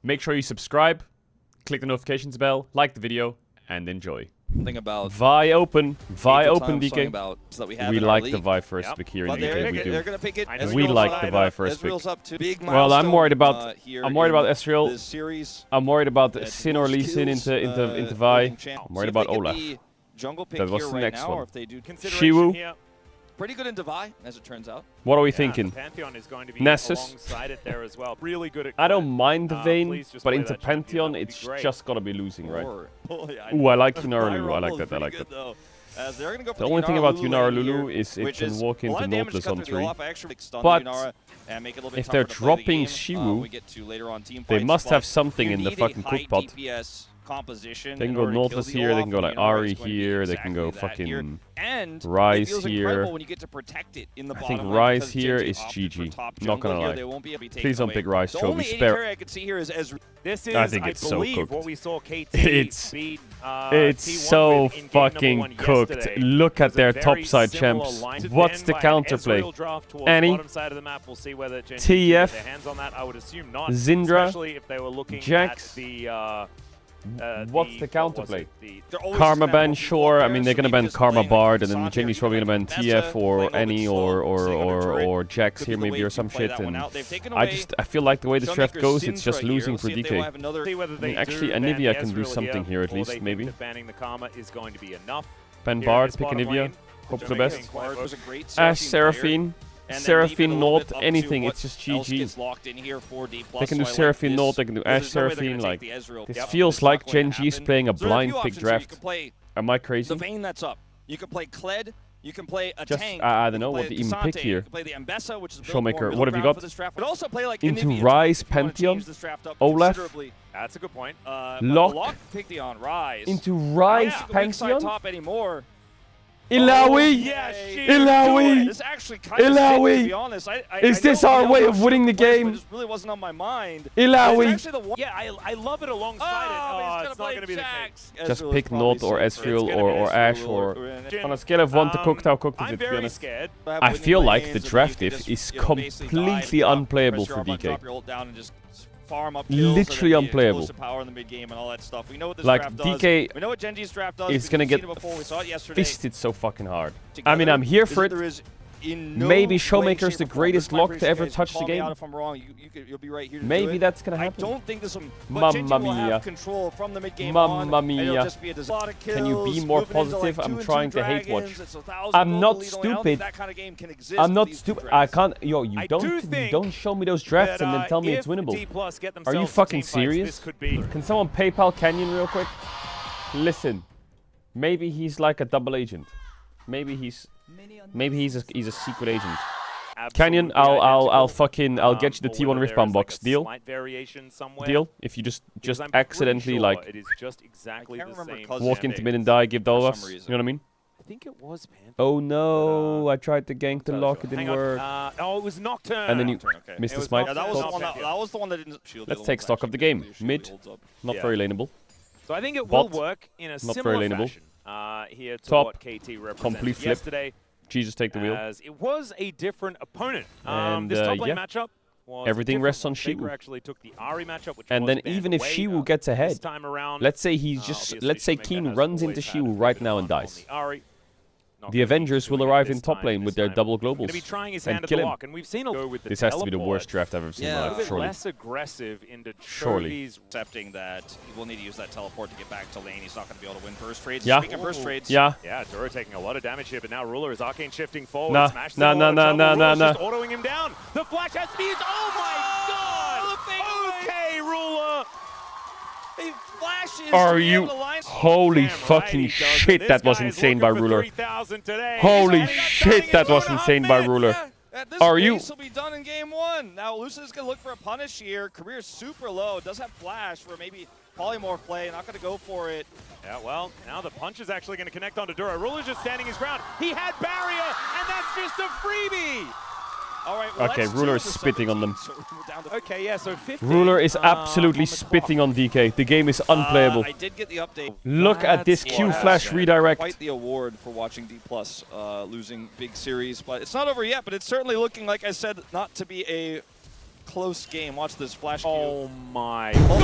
Make sure you subscribe, click the notifications bell, like the video, and enjoy. Thing about Vi open DK. About, so that we like the Vi first pick here in DK. We do. They're gonna pick it. We like the Vi first pick. Well, I'm worried about Ezreal. I'm worried about Sin or Lee Sin into Vi. I'm worried about Olaf. That was the next one. Shiwu. Pretty good in Divide, as it turns out. What are we thinking? Pantheon is going to be Nessus. alongside it there as well. Really good at I don't mind the Vayne, but into Pantheon, it's just gotta be losing, right? Ooh, I like Yunara Lulu. I like that. I like that. The only thing about Yunara Lulu is it can walk into Nautilus on 3. But if they're dropping Shiwu, they must have something in the fucking cookpot. Composition. They can go Nautilus here, they can go like Ari here, they can go fucking Rise here. When you get to protect it in the I think Rise here is GG. Not gonna lie. Please don't pick Rise, Chobi. Spare. I can see here is this is, I think it's so cooked. What we saw KT it's beat, it's so fucking cooked. Yesterday. Look at their topside champs. What's the counterplay? Any? TF? Zindra? Jax? What's the counterplay? Karma ban, sure. I mean, they're gonna ban Karma Bard, and then Jenny's probably gonna ban TF or any or Jax here maybe or some shit. And I feel like the way this draft goes, it's just losing for DK. I mean, actually, Anivia can do something here at least, maybe. Ban Bard, pick Anivia. Hope for the best. Ashe, Seraphine. Seraphine, Naut, anything, it's just GG. They can do Seraphine, Naut, they can do Ashe, Seraphine, like, this feels like Gen G's playing a blind pick draft. Am I crazy? The Vayne that's up. You can play Kled, you can play a tank. I don't know what to even pick here. Showmaker, what have you got? Into Rise, Pantheon, Olaf. That's a good point. Lock. Into Rise, Pantheon. Ilawi! Ilawi! Ilawi! Is this our way of winning the game? It really wasn't on my mind. Ilawi! Yeah, I love it alongside it. It's not going to be the case. Just pick Naut or Ezreal or Ashe or... On a scale of 1 to cooked, how cooked is it, to be honest? I feel like the draft diff is completely unplayable for DK. Literally unplayable. Like, DK is gonna get fisted so fucking hard. I mean, I'm here for it. Maybe Showmaker's the greatest lock to ever touch the game. Maybe that's gonna happen. Mamma mia. Mamma mia. Can you be more positive? I'm trying to hate watch. I'm not stupid. I'm not stupid. I can't. Yo, you don't show me those drafts and then tell me it's winnable. Are you fucking serious? Can someone PayPal Canyon real quick? Listen, maybe he's like a double agent. Maybe he's a secret agent. Canyon, I'll get you the T1 Riftbound box. Deal? Deal? If you just accidentally like walk into mid and die, give Dolvas. You know what I mean? I think it was Pantheon. Oh no! I tried to gank the lock, it didn't work. Oh, it was Nocturne. And then you missed the smite. Yeah, that was the one that didn't shield. Let's take stock of the game. Mid, not very laneable. So I think it will work in a similar fashion. Here to Top, what KT represented complete flip. yesterday. Jesus, take the wheel. As it was a different opponent. And, this top lane matchup was everything rests on Shiwu. Actually took the Ari matchup, which and then even if Shiwu gets ahead, let's say Keen runs into Shiwu right now and dies. The Avengers will arrive in top lane with their double globals and kill him. This has to be the worst draft I've ever seen in my life, surely. Less aggressive into surely. Accepting that he will need to use that teleport to get back to lane. He's not going to be able to win first trades. Yeah. Speaking of first trades. Yeah. Yeah, Dura taking a lot of damage here, but now Ruler is arcane shifting forward. Nah. Just autoing him down. The flash has to be his. Oh my god! Okay, Ruler. Are you? Holy fucking shit, that was insane by Ruler. Holy shit, that was insane by Ruler. Are you? This will be done in game 1. Now Lucius is going to look for a punish here. Career is super low. Does have flash for maybe polymorph play. Not going to go for it. Yeah, well, now the punch is actually going to connect onto Dura. Ruler's just standing his ground. He had barrier, and that's just a freebie. All right, well, okay, Ruler is spitting on them. Okay, yeah, so 50. Ruler is absolutely spitting on DK. The game is unplayable. I did get the update. Look at this Q flash redirect. Quite the award for watching D+ losing big series, but it's not over yet. But it's certainly looking, like I said, not to be a close game. Watch this flash. Oh my God!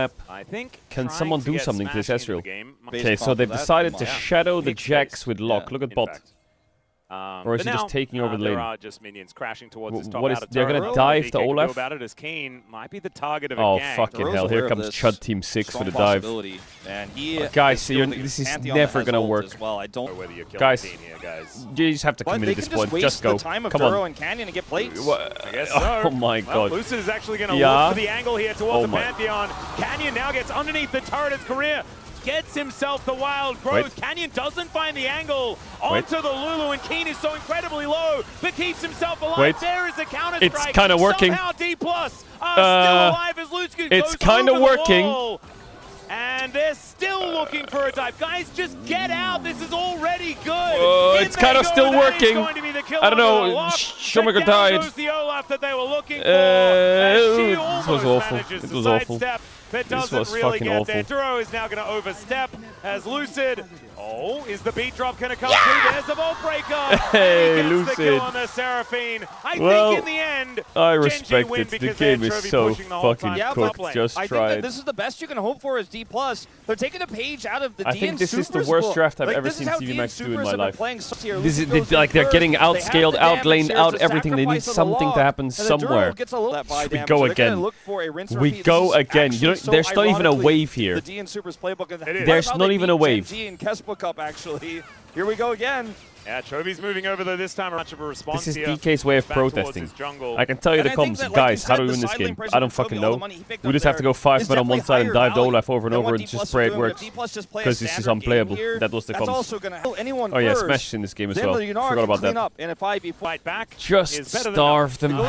map. I think Can someone do something to this Ezreal? game. Okay, so they've decided to shadow the Jax with Lock. Look at bot. Or is he just taking over the lane? There are just minions crashing towards his top. What is, they're going to dive the Olaf? About it as Keen might be the target of a Oh, Geng. fucking hell. Here comes Chud Team 6 for the dive. And he guys, this is never going to work. Well. I don't know whether you're killing guys, here, guys, you just have to commit at this point. Just go. Come on. And Canyon and get plates. I guess so. Oh my god. Lucid is actually going to look for the angle here towards the Pantheon. Canyon now gets underneath the turret as Career gets himself the wild growth. Canyon doesn't find the angle onto the Lulu, and Keen is so incredibly low, but keeps himself alive. There is a counter strike. It's kind of working. Somehow D+ are still alive as Lucid it's goes kind of over working. The wall. And they're still looking for a dive. Guys, just get out. This is already good. It's kind of still working. I don't know. Showmaker died. The Olaf that they were looking for. It was awful. It was awful. That doesn't really get there. Duro is now going to overstep as Lucid. Oh, is the beat drop going to come through? There's a Vault Breaker. Hey, Lucid. The kill on the Seraphine. I think in the end, I respect it. The game is so fucking cooked. Just I try think it. this is the best you can hope for as D+. They're taking a page out of the I think this is the worst draft I've ever seen TV Max do in my life. This is like they're getting outscaled, outlaned, out everything. They need something to happen somewhere. We go again. We go again. You know, there's not even a wave here. There's not even a wave. Actually, here we go again. Yeah, Chovy's moving over though this time. Much of a response this is here. DK's way of protesting. I can tell you the comms. Guys, how do we win this game? I don't fucking know. We just have to go 5 men on one side and dive the Olaf over and over and just pray it works. Because this is unplayable. That was the comms. Oh yeah, Smash in this game as well. Forgot about that. Just starve them. They're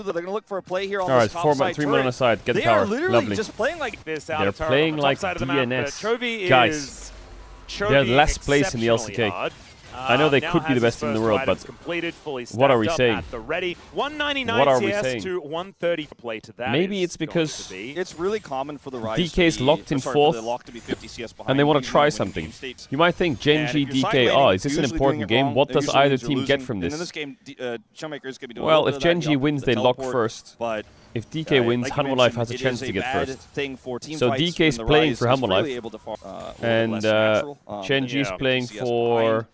going to look for a play here on Alright, 3 men on the side. Get the tower. Lovely. Just playing like this. They're playing like DNS. Guys, they're last place in the LCK. I know they could be the best in the world, but what are we saying? What are we saying? To 130 play to that. Maybe it's because it's really common for the Rise DK's locked in 4th, and they want to try something. You might think Genji, DK, is this an important game? What does either team get from this? Well, if Genji wins, they lock first. If DK wins, Hanwha Life has a chance to get first. So DK's playing for Hanwha Life, and Genji's playing for...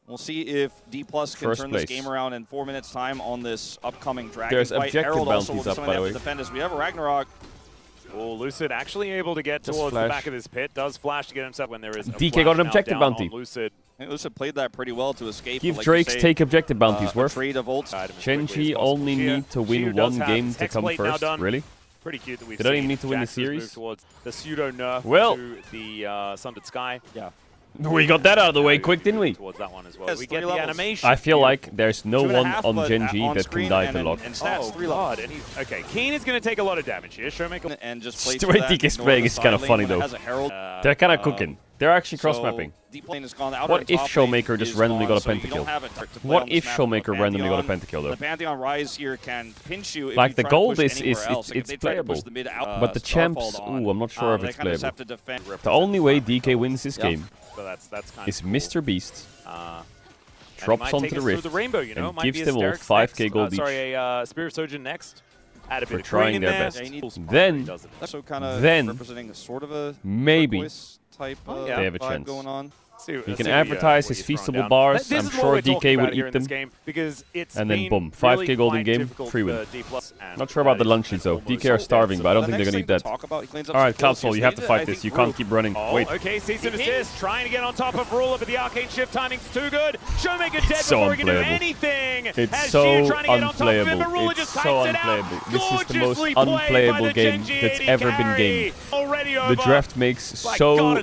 We'll see if D+ can turn this game around in 4 minutes' time on this upcoming Dragon There's fight. objective Herald also bounties will up, be by the way. defend us. We have a Ragnarok. Oh, Lucid actually able to get towards the back of this pit. Does flash to get himself when there is a DK got an objective bounty. Lucid. Lucid played that pretty well to escape. Give Drakes take objective bounties, worth. Genji only need to win one game to come first. Really? Pretty cute that we've They don't even need to win the series. Towards the pseudo nerf to the Sundered Sky. Yeah. We got that out of the way quick, didn't we? Towards that one as well. We get the animation. I feel like there's no one on Genji that can dive the lock. Oh god. Okay, Keen is going to take a lot of damage here. Showmaker and just the way DK spraying is kind of funny though. They're kind of cooking. They're actually cross-mapping. What if Showmaker just randomly got a pentakill? What if Showmaker randomly got a pentakill though? The Pantheon Rise here can pinch you. Like the gold is it's playable, but the champs, ooh, I'm not sure if it's playable. The only way DK wins this game is Mr. Beast drops onto the rift and gives them all 5k gold each. Sorry, Spirit Surgeon next. For trying their best. Then maybe they have a chance. Going on. He can advertise his feastable bars. I'm sure DK would eat them. And then boom, 5k golden game, free win. Not sure about the lunches though. DK are starving, but I don't think they're gonna eat that. Alright, Cloudsoul, you have to fight this. You can't keep running. Wait. Okay, cease and desist. Trying to get on top of Ruler, but the arcane shift timing's too good. Showmaker dead before he can do anything. It's so unplayable. It's so unplayable. This is the most unplayable game that's ever been gamed. The draft makes so...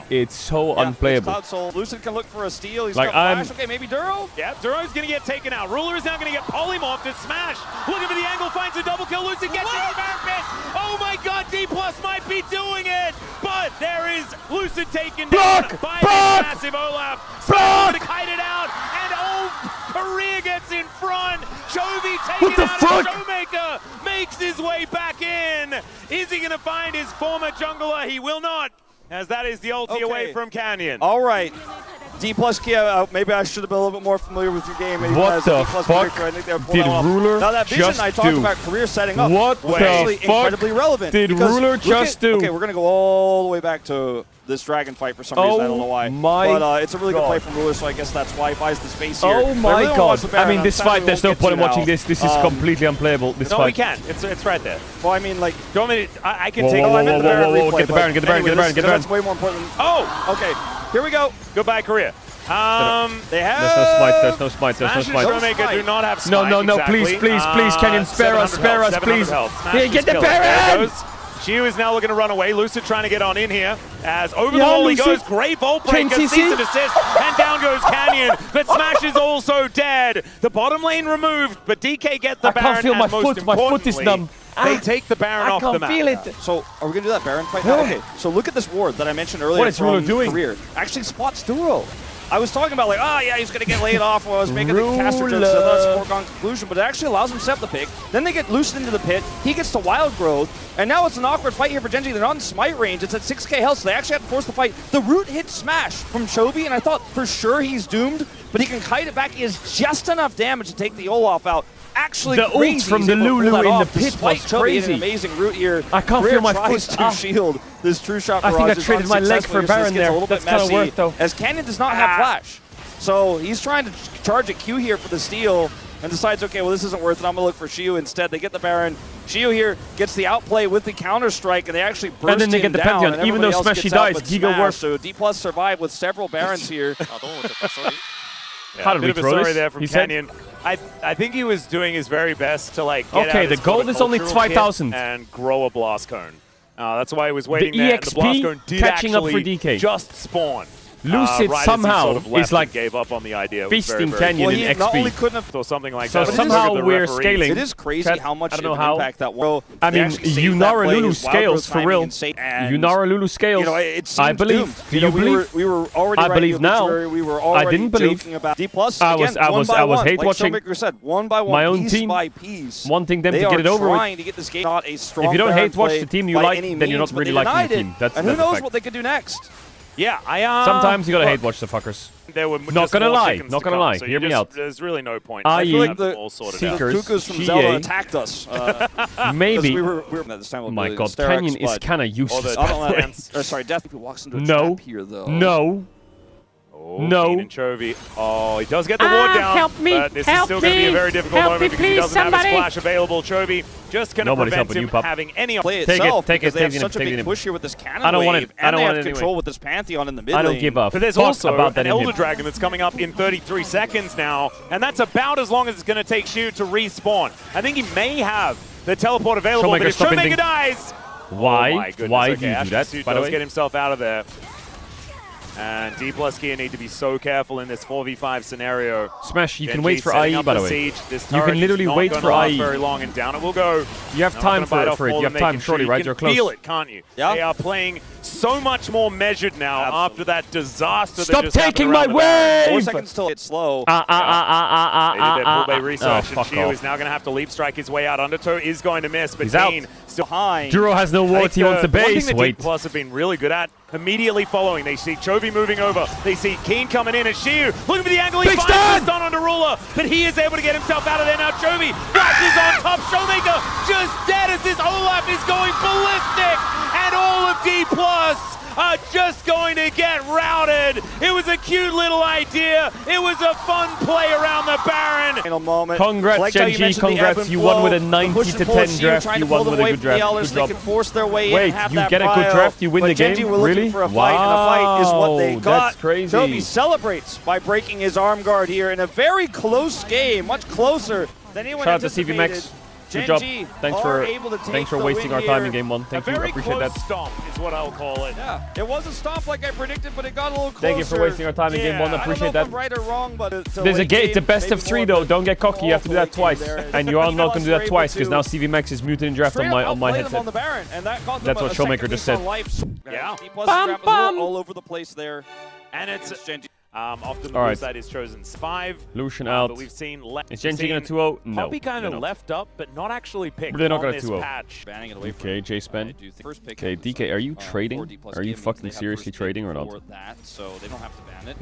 It's so unplayable. Lucid can look for a steal. He's like got flash. Okay, maybe Duro? Yeah, Duro's going to get taken out. Ruler is now going to get polymorphed and smash. Looking for the angle, finds a double kill. Lucid gets it over pit. Oh my god, D+ might be doing it. But there is Lucid taken down by this massive Olaf. Going to kite it out. And Korea gets in front. Chovy taken out. Showmaker makes his way back in. Is he going to find his former jungler? He will not. As that is the ulti away from Canyon. All right. D plus Kia, maybe I should have been a little bit more familiar with your game. What the fuck did Ruler now that vision just I talked do? about career setting up What was the actually fuck incredibly relevant. did Ruler just do? Okay, we're going to go all the way back to this dragon fight for some reason. I don't know why. But it's a really good play from Ruler, so I guess that's why he buys the space here. Oh my god. I mean, this fight, there's no point in watching this. This is completely unplayable. This fight. No, we can. It's right there. Well, I mean, like... Do you want me to, I can take... Whoa, get the Baron, get the Baron, get the Baron, get the Baron. That's way more important. Oh! Okay, here we go. Goodbye, Korea. They have... There's no smite. Showmaker do not have smite. No, exactly. please, Canyon, spare us, please. Here, get the Baron! Shiu is now looking to run away. Lucid trying to get on in here. As over the wall he goes. Great vault breaker. Cease and desist. And down goes Canyon. But Smash is also dead. The bottom lane removed. But DK get the Baron. I can't feel my foot. My foot is numb. They take the Baron off the map. I can't feel it. So, are we going to do that Baron fight now? Okay, so look at this ward that I mentioned earlier. What is Ruler doing? Career. Actually spots Duro. I was talking about like, oh yeah, he's going to get laid off while I was making the caster jokes, so that's a foregone conclusion, but it actually allows him to set the pick. Then they get loosed into the pit, he gets to wild growth, and now it's an awkward fight here for Genji. They're not in smite range, it's at 6k health, so they actually have to force the fight. The root hit smash from Chovy, and I thought for sure he's doomed, but he can kite it back. He has just enough damage to take the Olaf out. Actually, the ult from the Lulu in the pit was crazy. An amazing root here. I can't feel my foot. To shield this true shot. I think I traded my leg for Baron there. That's kind of worth though. As Canyon does not have flash. So he's trying to charge a Q here for the steal and decides, okay, well, this isn't worth it. I'm going to look for Shiu instead. They get the Baron. Shiu here gets the outplay with the counter-strike, and they actually burst and then they get the down, Pantheon. Even though Smashy dies, Giga works. So D Plus survived with several Barons here. How did we throw this? There from Canyon. I think he was doing his very best to like get out the gold is only 5,000 and grow a blast cone. That's why he was waiting the there. EXP The blast cone did catching up for actually DK. just spawn. Lucid right somehow is like gave up on the idea. feasting Canyon in XP. Not only couldn't have or something like so that. somehow we're scaling. It is crazy how much impact that will. I mean, Yunara Lulu scales for real. Yunara Lulu scales. You know, it I believe. Do you believe? We were already. I believe now. We were already I didn't believe. About D plus. I was hate watching. Like Showmaker said, one by one, my own piece team, by piece, wanting them to get it over with. To get this game not a strong if you don't Baron hate watch play the team you by like, any then you're means, not really but they liking the denied team. That's and who knows fact. what they could do next. Yeah, sometimes you gotta hate watch the fuckers. There were not gonna lie. So hear me out. There's really no point. I feel like the Seekers, Cuckoos from Zelda attacked us. Maybe. We were this time. Oh my god, Canyon is kind of useless. Sorry, Death walks into a trap here though. No. No. Chovy. Oh, he does get the ward down. Help me. But this is still going to be a very difficult moment because he doesn't have his flash available. Chovy just going to prevent him having any play itself because they have such a big push here with this cannon wave. I don't want it. And they have control with this Pantheon in the mid lane. I don't give up. But there's also an Elder Dragon that's coming up in 33 seconds now, and that's about as long as it's going to take Shiu to respawn. I think he may have the teleport available, but if Showmaker dies... Why? Why do you do that, by the way? Get himself out of there. And D plus Kia need to be so careful in this 4v5 scenario. Smash, you can wait for IE, by the way. You can literally wait for IE. Very long, and down it will go. You have time for it. You have time, surely, right? You're close. You can feel it, can't you? Yeah. They are playing so much more measured now after that disaster. Stop taking my wave! 4 seconds till it's slow. They did their pull bay research, and Shiu off. is now going to have to leap strike his way out. Undertow is going to miss, but he's out. still behind. Duro has no wards, he wants the base. One thing that D Plus have been really good at, immediately following, they see Chovy moving over, they see Keen coming in, and Shiu looking for the angle, he finds the stun onto Ruler, but he is able to get himself out of there now. Chovy flashes on top, Showmaker just dead as this Olaf is going ballistic, and all of D Plus are just going to get routed. It was a cute little idea. It was a fun play around the Baron. Final moment. Congrats, Genji. Congrats. You won with a 90-10 draft. You won with a good draft. They can force their way Wait, in, have you that get a good draft, you win the game? Genji were looking Really? for a fight, and a fight is what they got. That's crazy. Chovy celebrates by breaking his arm guard here in a very close game, much closer than anyone Shout out to anticipated. CVMax. Good job. Thanks for wasting our time in game 1. Thank you. I appreciate that. Stomp is what I'll call it. Yeah, it was a stomp like I predicted, but it got a little closer. Thank you for wasting our time in game 1. I appreciate that. I'm right or wrong, but There's a gate. It's a best of 3 though. Don't get cocky. You have to do that twice, and you are not going to do that twice because now CVMax is muted in draft on my headset. That's what Showmaker just said. Yeah. All over the place there, and it's. Often the blue side is chosen 5. Lucian out. But we've seen is Genji gonna 2-0? No. Poppy kind of left up, but not actually picked they're not on gonna this 2-0. patch. Okay, J-Spen. Okay, DK, are you trading? Are you fucking seriously trading or not?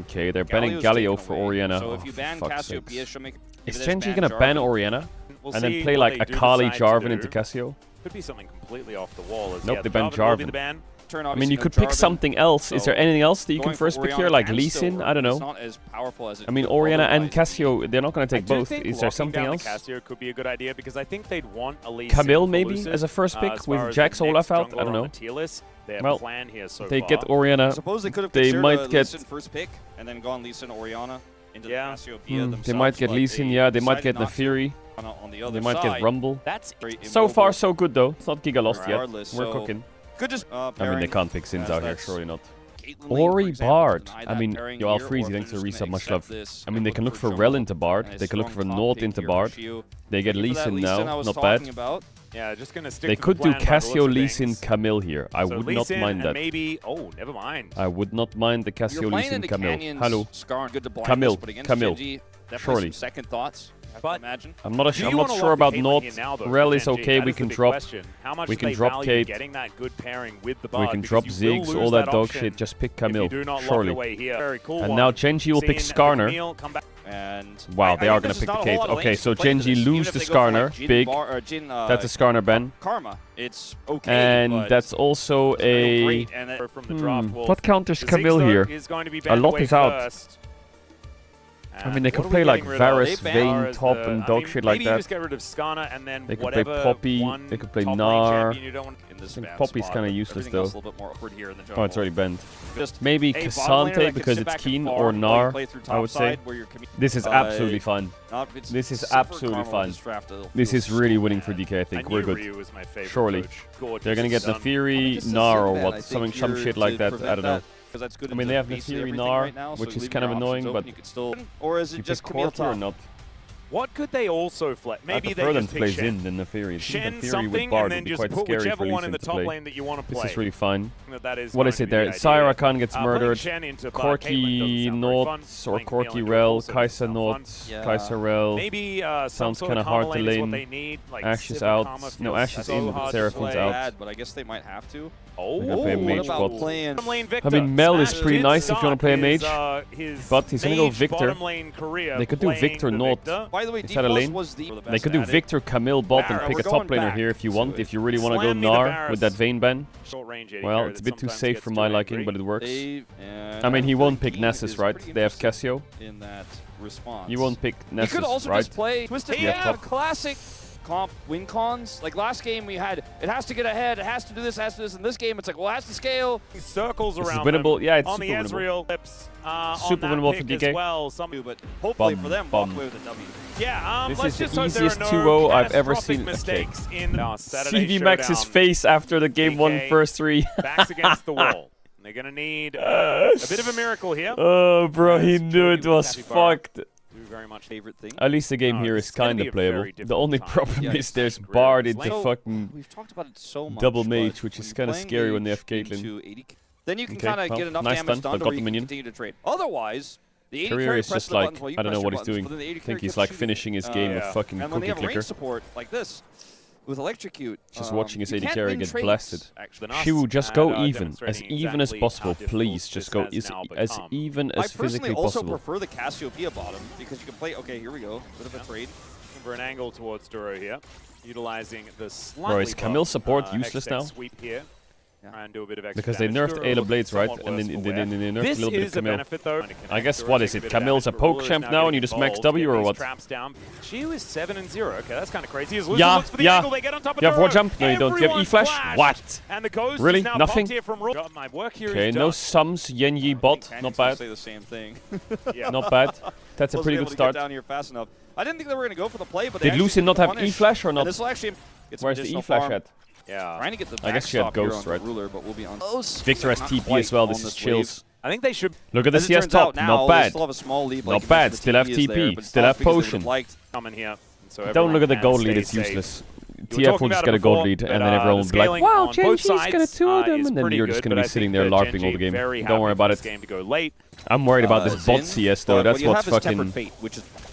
Okay, they're banning Galio for Orianna. So if you ban Cassiopeia, she'll make... Is Genji gonna ban Orianna? And then play like Akali Jarvan into Cassio? Could be something completely off the wall. Nope, they banned Jarvan. I mean, you could pick something else. Is there anything else that you can first pick here? Like Lee Sin? I don't know. I mean, Orianna and Cassio, they're not going to take both. Is there something else? Cassio could be a good idea because I think they'd want a Lee Camille maybe as a first pick with Jax Olaf out? I don't know. Well, they get Orianna. They might get first pick and then gone Lee Sin Orianna into the Cassiopeia themselves. They might get Lee Sin, yeah. They might get Nefiri. They might get Rumble. So far, so good though. It's not Giga lost yet. We're cooking. I mean, they can't pick Sins out here, surely not. Ori Bard. I mean, yo, Alfreezy, thanks for the resub, much love. I mean, they can look for Rel into Bard. They can look for Nord into Bard. They get Lee Sin now, not bad. Yeah, just gonna stick they could do Cassio, Lee Sin, Camille here. I would not mind that. Maybe, oh, never mind. I would not mind the Cassio, Lee Sin, Camille. Hello. Camille, Camille. Surely. Second thoughts. But I'm not sure about Nord. Rel is okay. We can drop. We can drop Kate. We can drop Ziggs, all that dog shit. Just pick Camille. Surely. And now Genji will pick Skarner. Wow, they are gonna pick the Kate. Okay, so Genji lose the Skarner. Big. That's a Skarner ban. It's okay. And that's also a. What counters Camille here? A lot is out. I mean, they could play like Varus, Vayne, top, and dog shit like that. They could play Poppy, they could play Gnar. I think Poppy's kind of useless though. Oh, it's already banned. Maybe Cassante because it's Keen, or Gnar, I would say. This is absolutely fun. This is absolutely fun. This is really winning for DK, I think. We're good. Surely. They're gonna get Nefiri, Gnar, or what? Some shit like that, I don't know. I mean, they have Nefiri Gnar, which is kind of annoying, but or is it just Camille or not? What could they also flex? Maybe they just play Xin than Nefiri. Shen something and then just put whichever one in the top lane that you want to play. This is really fine. What is it there? Syra Khan gets murdered. Corki Nots or Corki Rel. Kai'Sa Nots. Kai'Sa Rel. Maybe sounds kind of hard to lane. Ashe is out. No, Ashe is in, but Seraphim's out. But I guess they might have to. Oh, play a mage bot. I mean, Mel is pretty nice if you want to play a mage, but he's gonna go Victor. They could do Victor Not. Is that a lane? They could do Victor Camille bot and pick a top laner here if you want. If you really want to go Gnar with that Vayne ban. Well, it's a bit too safe for my liking, but it works. I mean, he won't pick Nessus, right? They have Cassio. He won't pick Nessus, right? He could also just play Twisted. Yeah, classic. Comp win cons. Like last game we had, it has to get ahead, it has to do this, it has to do this. In this game it's like, well, it has to scale. Circles around winnable. Yeah, it's on super the winnable. Lips, super winnable for DK. Well, but hopefully for them, walk away with a W. Yeah, this let's is just the easiest 2-0 I've ever seen. Okay. CV Max's face after the game 1 first 3. Backs against the wall. They're gonna need a bit of a miracle here. Oh, bro, he knew it was fucked. Very much favorite thing. At least the game here is kind of playable. The only problem is there's Bard into fucking we've talked about it so much, double mage, which is kind of scary when they have Caitlyn. Then you can kind of get enough damage done to continue to trade. Otherwise, the career is just like, I don't know what he's doing. I think he's like finishing his game with fucking cookie clicker. And when they have range support like this, with Electrocute, just watching his AD carry get blasted. Shu, just go even as possible, please. Just go as even as physically possible. I personally also prefer the Cassiopeia bottom because you can play. Okay, here we go. Bit of a trade. For an angle towards Duro here, utilizing the slightly. Bro, is Camille support useless now? Sweep here. And do a bit of because they nerfed Ayla Blades, right? And then they nerfed a little bit of Camille. I guess, what is it? Camille's a poke champ now and you just max W or what? Shu is 7-0. Okay, that's kind of crazy. Yeah. You have war jump? No, you don't. You have E-Flash? What? Really? Nothing? Okay, no sums. Yen Yi bot. Not bad. Say the same thing. Not bad. That's a pretty good start. Down here fast enough. I didn't think they were going to go for the play, but did Lucian not have E-Flash or not? Where's the E-Flash at? Yeah. Trying to get the I guess she had Ghost, right? Ruler, but we'll be on Victor has TP as well. This is chills. I think they should. Look at the CS top. Not bad. Not bad. Still have TP. Still have potion. Coming here. Don't look at the gold lead. It's useless. TF will just get a gold lead, and then everyone will be like, wow, Genji's gonna 2 them, and then you're just gonna be sitting there LARPing all the game. Don't worry about it. I'm worried about this bot CS though, that's what's fucking...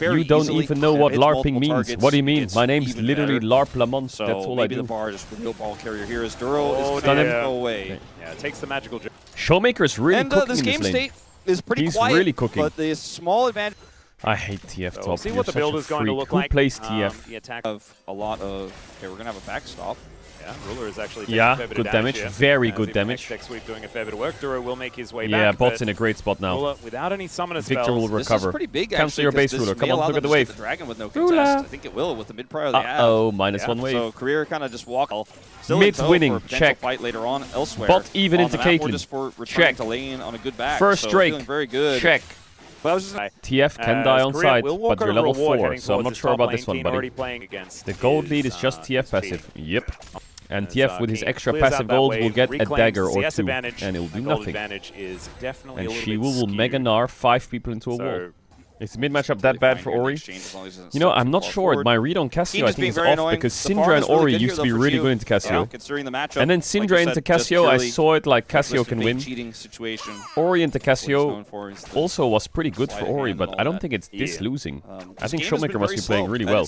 You don't even know what LARPing means. What do you mean? My name's literally LARP Lamont, that's all I do. The bar is real ball carrier here as Duro is going to go away. Yeah, it takes the magical... Showmaker's really cooking this in game this lane. state is pretty He's quiet, really cooking. but the small advantage... I hate TF top. We'll see what the build is going to look like. Who plays TF? The attack of a lot of... Okay, we're going to have a backstop. Yeah, Ruler is actually taking yeah, a fair bit good of damage. Here. Very good damage. Next sweep doing a fair bit of work. Duro will make his way back. Yeah, bot's in a great spot now. Ruler without any summoner Victor spells. will recover. This is pretty big, Cancel actually, your base, Ruler. Come on, look at the wave. The dragon with no contest. I think it will with the mid prior they have. Uh-oh, -1 wave. So Career kind of just walk. Mid winning, check. Fight later on elsewhere. Bot even into Caitlyn. Check. To lane on a good back. First so Drake. Very good. Check. But I was just TF can die on side, but you're level 4, so I'm not towards sure about his this one, top buddy. lane. Playing against The gold lead is just TF passive. Yep. And TF with his extra passive gold will get a dagger or 2, and it will do nothing. And she will mega gnar 5 people into a wall. Is the mid matchup that bad for Ori? You know, I'm not sure. My read on Cassio I think is off because Syndra and Ori used to be really good into Cassio. And then Syndra into Cassio, I saw it like Cassio can win. Ori into Cassio also was pretty good for Ori, but I don't think it's this losing. I think Showmaker must be playing really well.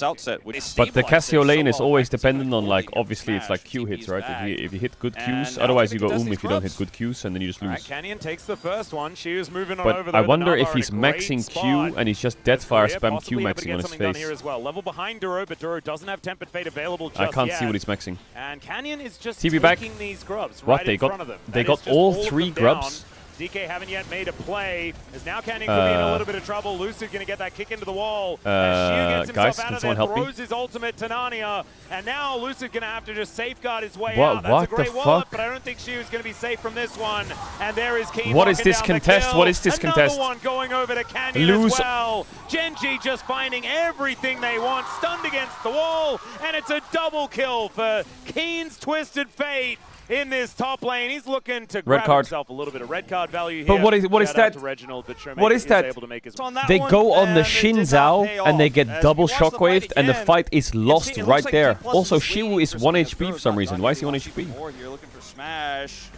But the Cassio lane is always dependent on, like, obviously it's like Q hits, right? If you hit good Qs, otherwise you go if you don't hit good Qs, and then you just lose. Canyon takes the first one. She is moving all over. But I wonder if he's maxing Q and he's just Deathfire spam Q maxing on his face. Here as well. Level behind Duro, but Duro doesn't have Tempered Fate available just I can't yet. see what he's maxing. And Canyon is just TB back. taking these grubs What right they in got? front of them. They got all 3 grubs. DK haven't yet made a play, as now Canyon could be in a little bit of trouble. Lucid going to get that kick into the wall. As Shiu gets himself out of there, throws his ultimate to Narnia. And now Lucid going to have to just safeguard his way out. That's a great wallet, but I don't think Shiu is going to be safe from this one. And there is Keen. What is this contest? What is this contest? Another one going over to Canyon as well. Genji just finding everything they want, stunned against the wall. And it's a double kill for Keen's Twisted Fate. In this top lane, he's looking to grab himself a little bit of red card value here. But what is that? What is that? They go on the Xin Zhao and they get double shockwaved, and the fight is lost right there. Also, Shiwu is 1 HP for some reason. Why is he 1 HP?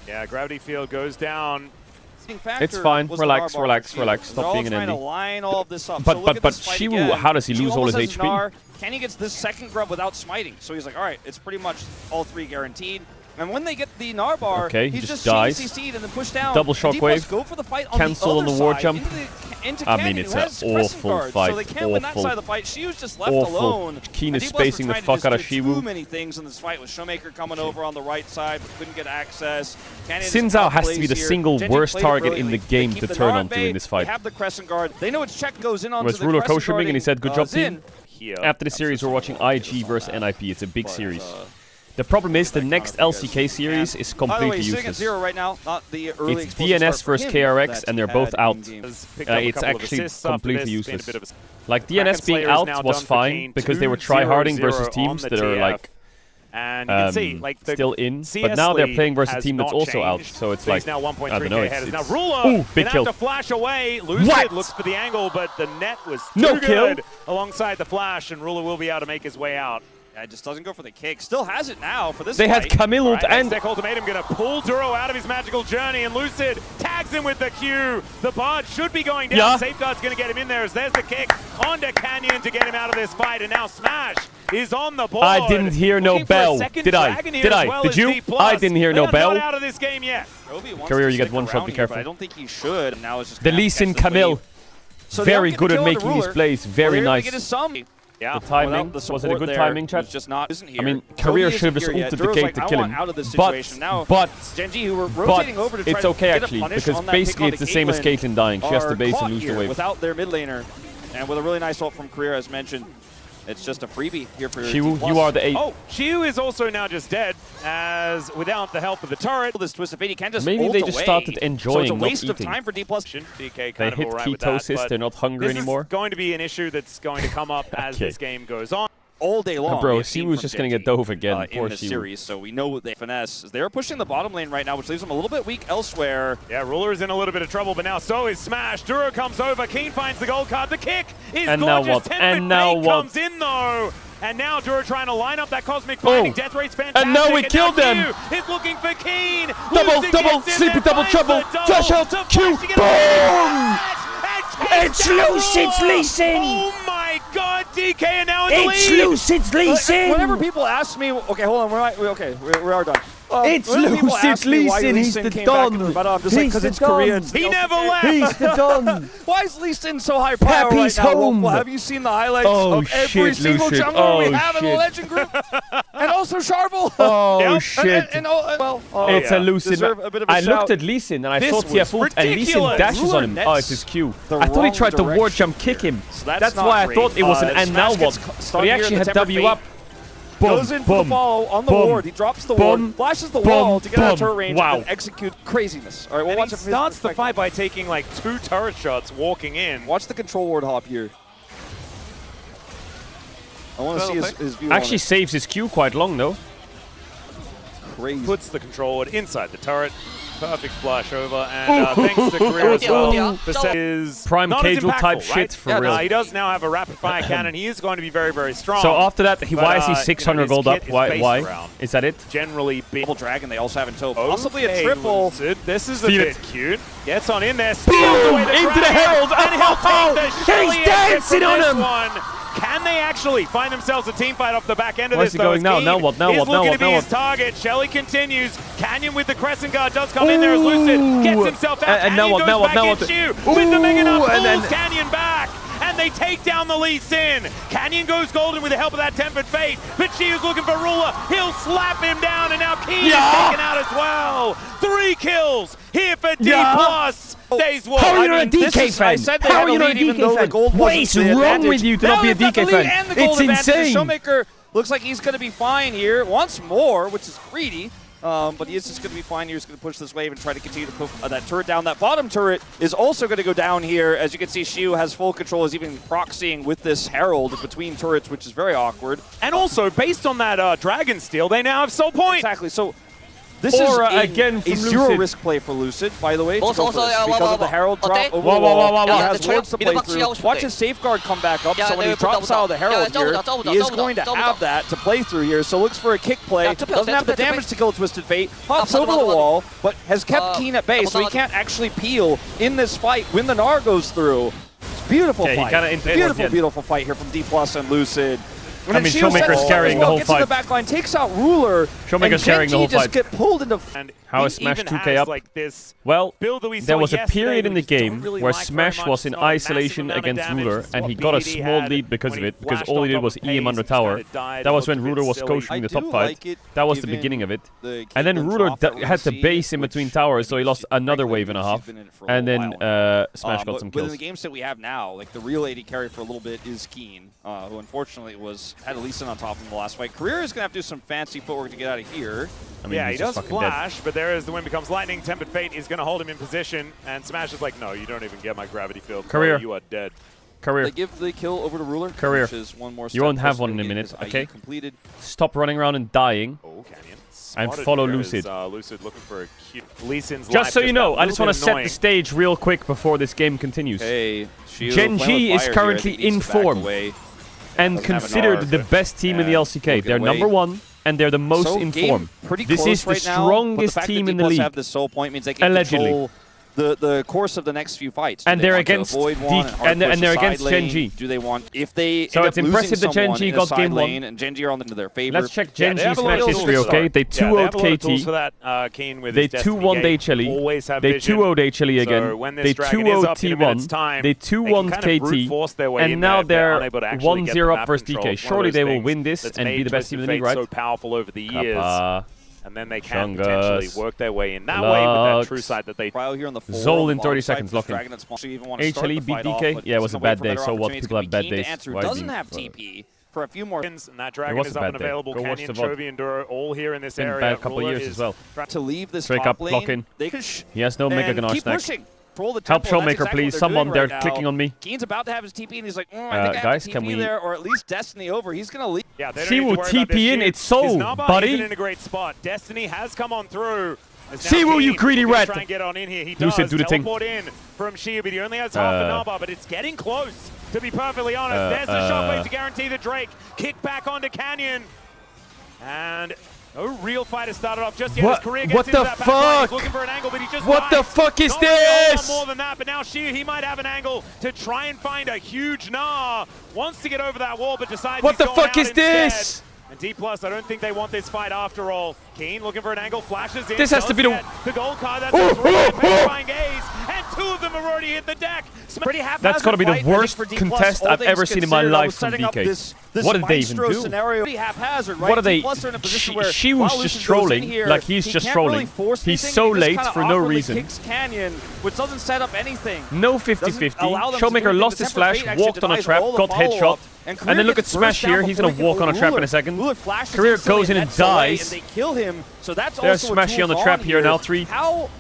Yeah, Gravity Field goes down. It's fine. Relax, relax, relax. Stop being an enemy. But Shiwu, how does he lose all his HP? Kenny gets this second grub without smiting, so he's like, all right, it's pretty much all 3 guaranteed. And when they get the Narbar, he's just CC'd and then pushed down. Double shockwave. Go for the fight on Cancel on the war jump. I mean, it's an awful fight. So they can't win that side of the fight. Shiwu's just left alone. Keen is spacing the fuck out of Shiwu. Too many things in this fight with Showmaker coming over on the right side, but couldn't get access. Xin Zhao has to be the single worst target in the game to turn onto in this fight. They have the Crescent Guard. They know it's check goes in on the Ruler co-shipping and he said, good job, team. After the series, we're watching IG versus NIP. It's a big series. The problem is the next LCK series is completely useless. Right now, not the early it's DNS versus KRX and they're both out. It's actually completely useless. Like DNS being out was fine because they were tryharding versus teams that are like and you can see, like, still in, but now they're playing versus a team that's also out, so it's like, now I don't know, it's now Ruler big kill. Have to flash away. Lucid looks for the angle, but the net was too good alongside the flash, and Ruler will be able to make his way out. Yeah, it just doesn't go for the kick. Still has it now for this They fight. had Camille ult and... Deck Ultimatum going to pull Duro out of his magical journey, and Lucid tags him with the Q. The Bard should be going down. Yeah. Safeguard's going to get him in there as there's the kick onto Canyon to get him out of this fight, and now Smash is on the board. I didn't hear no bell. Did I? Did you? I didn't hear no bell. Not out of this game yet. Career, you get one shot, be careful. I don't think he should. Now it's just the Lee Sin Camille. Very good at making these plays. Very nice. Yeah. The timing, was it a good timing, chat? Just not, I mean, Career should have just ulted the gate to kill him. But Genji, who were rotating over to try it's okay to get actually, a punish because on that basically pick it's the same as Caitlyn dying. She has to base and lose the wave. Without their mid laner, and with a really nice ult from Career, as mentioned, it's just a freebie here for Shiwu, you are the 8. Oh, Shiwu is also now just dead, as without the help of the turret. This Twisted Fate, he can just maybe ult they just away. started enjoying, so it's a waste not eating. Of time for D+. DK they hit ketosis, they're not hungry anymore. This is going to be an issue that's going to come up as this game goes on. All day long. Bro, Shiwu's just going to get dove again. Poor in the series, so we know they finesse. They're pushing the bottom lane right now, which leaves them a little bit weak elsewhere. Yeah, Ruler is in a little bit of trouble, but now so is Smash. Duro comes over, Keen finds the gold card. The kick is and gorgeous. Now what? And now what? Comes in though. And now Duro trying to line up that Cosmic Binding. Death rate's fantastic. And now we killed them. He's looking for Keen. Double, sleepy double trouble. Flash out, Q, boom! It's Lucid's Lee Sin! Oh my god, DK are now in the lead! It's Lucid's Lee Sin! Whenever people ask me, okay, hold on, we are done. It's Lucid's Lee Sin, he's the Don! I'm just like, because it's Korean. He never left! He's the Don! Why is Lee Sin so high power Pappy's right now? home. Well, have you seen the highlights of every shit, single Lucid. jungler we have in the Legend group? And also Charvel! Oh shit. It's a Lucid. I looked at Lee Sin and I thought he had ult and Lee Sin dashes on him. Oh, it's his Q. I thought he tried to ward jump kick him. That's why I thought it was an and now what. But he actually had W up. Goes in for the follow on the ward. He drops the ward, flashes the wall to get out of turret range and execute craziness. All right, we'll watch it. He starts the fight by taking like 2 turret shots walking in. Watch the control ward hop here. I want to see his view. Actually saves his Q quite long though. Crazy. Puts the control ward inside the turret. Perfect flash over, and thanks to Career as well. Is prime Caedrel type shit for real. He does now have a rapid fire cannon. He is going to be very, very strong. So after that, why is he 600 gold up? Why? Is that it? Generally, double dragon they also have in tow. Possibly a triple. This is a bit cute. Gets on in there. Boom! Into the Herald. And he'll take the He's dancing on him. Can they actually find themselves a team fight off the back end of Where's this? Where's he going now? Now what? Now what? Now what? He's looking to be his target. Shelly continues. Canyon with the Crescent Guard does come in there as Lucid. Gets himself out. And now what? Now what? Now what? With the Mega Nut, pulls Canyon back. And they take down the Lee Sin. Canyon goes golden with the help of that Tempered Fate. But Chiu's looking for Ruler. He'll slap him down. And now Keen is taken out as well. 3 kills here for D+. Days War. How are you not a DK fan? How are you not a DK fan? What is wrong with you to not be a DK fan? It's insane. Showmaker looks like he's going to be fine here once more, which is greedy. But he is just going to be fine here. He's going to push this wave and try to continue to put that turret down. That bottom turret is also going to go down here. As you can see, Xiu has full control. He's even proxying with this Herald between turrets, which is very awkward. And also, based on that Dragon Steel, they now have Soul Point. Exactly. So this is again a zero risk play for Lucid, by the way, because of the Herald drop over the wall. He has wards to play through. Watch his Safeguard come back up, so when he drops out of the Herald here, he is going to have that to play through here, so looks for a kick play. Doesn't have the damage to kill Twisted Fate, hops over the wall, but has kept Keen at bay, so he can't actually peel in this fight when the Gnar goes through. It's beautiful fight. Beautiful fight here from D+ and Lucid. I mean, Showmaker's carrying the whole fight. Gets to the back line, takes out Ruler, Showmaker's carrying the whole fight. just get pulled into... How is Smash 2K up? Like this well, we there was a period in the game where Smash was in isolation against Ruler, and he got a small lead because of it, because all he did was E him under tower. That was when Ruler was coaching the top fight. That was the beginning of it. And then Ruler had to base in between towers, so he lost another wave and a half. And then Smash got some kills. But in the games that we have now, like the real AD carry for a little bit is Keen, who unfortunately had Lee Sin on top in the last fight. Career is going to have to do some fancy footwork to get out of here. I mean, yeah, he does flash, but there is the wind becomes lightning. Tempered Fate is going to hold him in position, and Smash is like, no, you don't even get my gravity field. Career. You are dead. Career. They give the kill over to Ruler. Career. Which is one more you won't have one in a minute, okay? Completed. Stop running around and dying. Oh, Canyon. And follow Lucid. Lucid looking for a cute Lee Sin's just so you know, I just want to set the stage real quick before this game continues. Hey, Gen G is currently in form and considered the best team in the LCK. They're number 1. And they're the most in form. This is the strongest team in the league. Have the soul point means they can control the course of the next few fights. And they're against they're against Gen G. Do they want if they so it's impressive that Gen G got game 1 and Gen G are on into their favor. Let's check Gen G's match history, okay? They 2-0'd KT. They 2-1'd HLE. They 2-0'd HLE again. They 2-0'd T1. They 2-1'd KT. And now they're 1-0 up versus DK. Surely they will win this and be the best team in the league, right? So powerful over the years. And then they can potentially work their way in that way with that true side that they... Zol in 30 seconds, lock in. HLE beat DK? Yeah, it was a bad day, so what? People have bad days. Doesn't have TP for a few more... And that Dragon is up and available. Canyon, Chovy, and Duro all here in this area. Been a bad couple of years as well. To leave this top lane, lock in. He has no Mega Gnar snack. Help Showmaker, please. Someone, they're clicking on me. Keen's about to have his TP, and he's like, I think guys, I have TP there, or at least Destiny over. He's going to leave. Yeah, she will TP in. It's so, buddy. He's in a great spot. Destiny has come on through. Siwu, you greedy rat. Try and get on in here. He Lucid, does. do the thing. Teleport in from Xiu, but he only has half an Naba, but it's getting close. to be perfectly honest. There's the shockwave to guarantee the Drake. Kick back onto Canyon. And no real fight has started off just yet. His career gets into that back line. He's looking for an angle, but he just What dies. the fuck is Not this? more than that, but now he might have an angle to try and find a huge Gnar. Wants to get over that wall, but decides What he's the going fuck out is this? instead. And D+, I don't think they want this fight after all. Keen looking for an angle, flashes in. This has to be the gold card. That's a terrifying gaze, and two of them have already hit the deck. Pretty That's got to be the worst contest I've ever seen in my life from DK. What did they even do? Scenario. Haphazard, right? What are they? She was just trolling. Like he's just trolling. He's so late for no reason. Kicks Canyon, which doesn't set up anything. No 50-50. Showmaker lost his flash, walked on a trap, got headshot. And then look at Smash here. He's going to walk on a trap in a second. Career goes in and dies. And they kill him. So that's There's also Smashy on the trap here now. 3,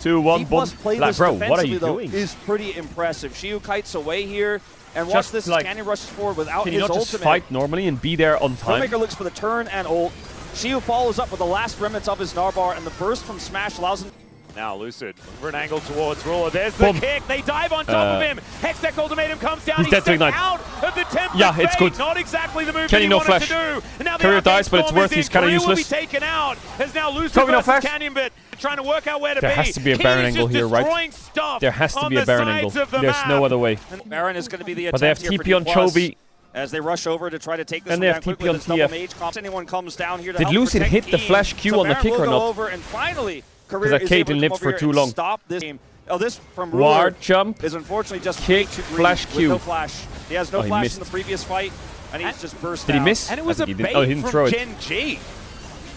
2, 1, boom. Like, bro, what are you doing? Is pretty impressive. Shiu kites away here. And watch this as Canyon rushes forward without his ultimate. Can you not just fight normally and be there on time? Showmaker looks for the turn and ult. Shiu follows up with the last remnants of his Narbar, and the burst from Smash allows him. Now Lucid looking for an angle towards Ruler. There's the kick. They dive on top of him. Hextech ultimatum comes down. He's dead to ignite. Out of the template. Yeah, it's good. Not exactly the move Kenny, he no wanted flash. to do. And now Career dies, but it's worth. He's kind of useless. Will be taken out as now Lucid Toby, no versus flash. Canyon, but trying to work out where to There be. has to be a Baron angle here, right? There has to be a Baron angle. There's no other way. And Baron is going to be the But they have TP on Chovy. As they rush over to try to take this and one they have down TP on TF. Anyone comes down here to Did Lucid hit the flash Q on the kick or not? Over and finally, because Caedrel lived for too long. Stop this game. Oh, this from Ward jump is unfortunately just kick flash Q. No flash. He has no flash in the previous fight, and he's just burst. Did he miss? And it was a bait from Gen G.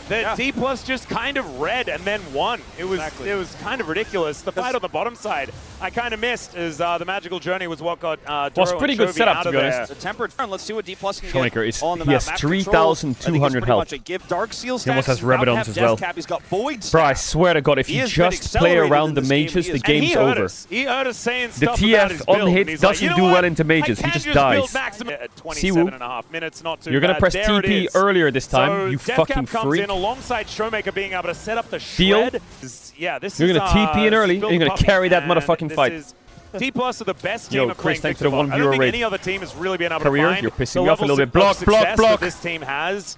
That D+ just kind of read and then won. It was kind of ridiculous. The fight on the bottom side, I kind of missed as the magical journey was what got was pretty good setup, to be honest. The tempered turn. Let's see what D+ can Showmaker get on the he map. has 3,200 health. Dark Seal he almost has Rabadons as well. He's got Void Bro, I swear to God, if you just play around the mages, the game's over. He heard us saying the stuff TF on hit doesn't do well into mages. He just dies. At 27.5 minutes, not too You're going to press TP earlier this time, you fucking freak. Comes in alongside Showmaker being able to set up the shred. Yeah, this you're going to TP in early, and you're going to carry that motherfucking fight. D+ are the best team at playing thanks to the 1 I viewer don't think rate. any other team has really been able Career, to find you're pissing me off a little bit. Block. That this team has.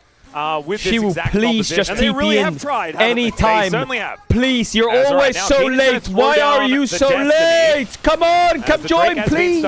With she will please just TP really in anytime. Have. Please, you're always so late. Why are you so late? Come on, come join, please.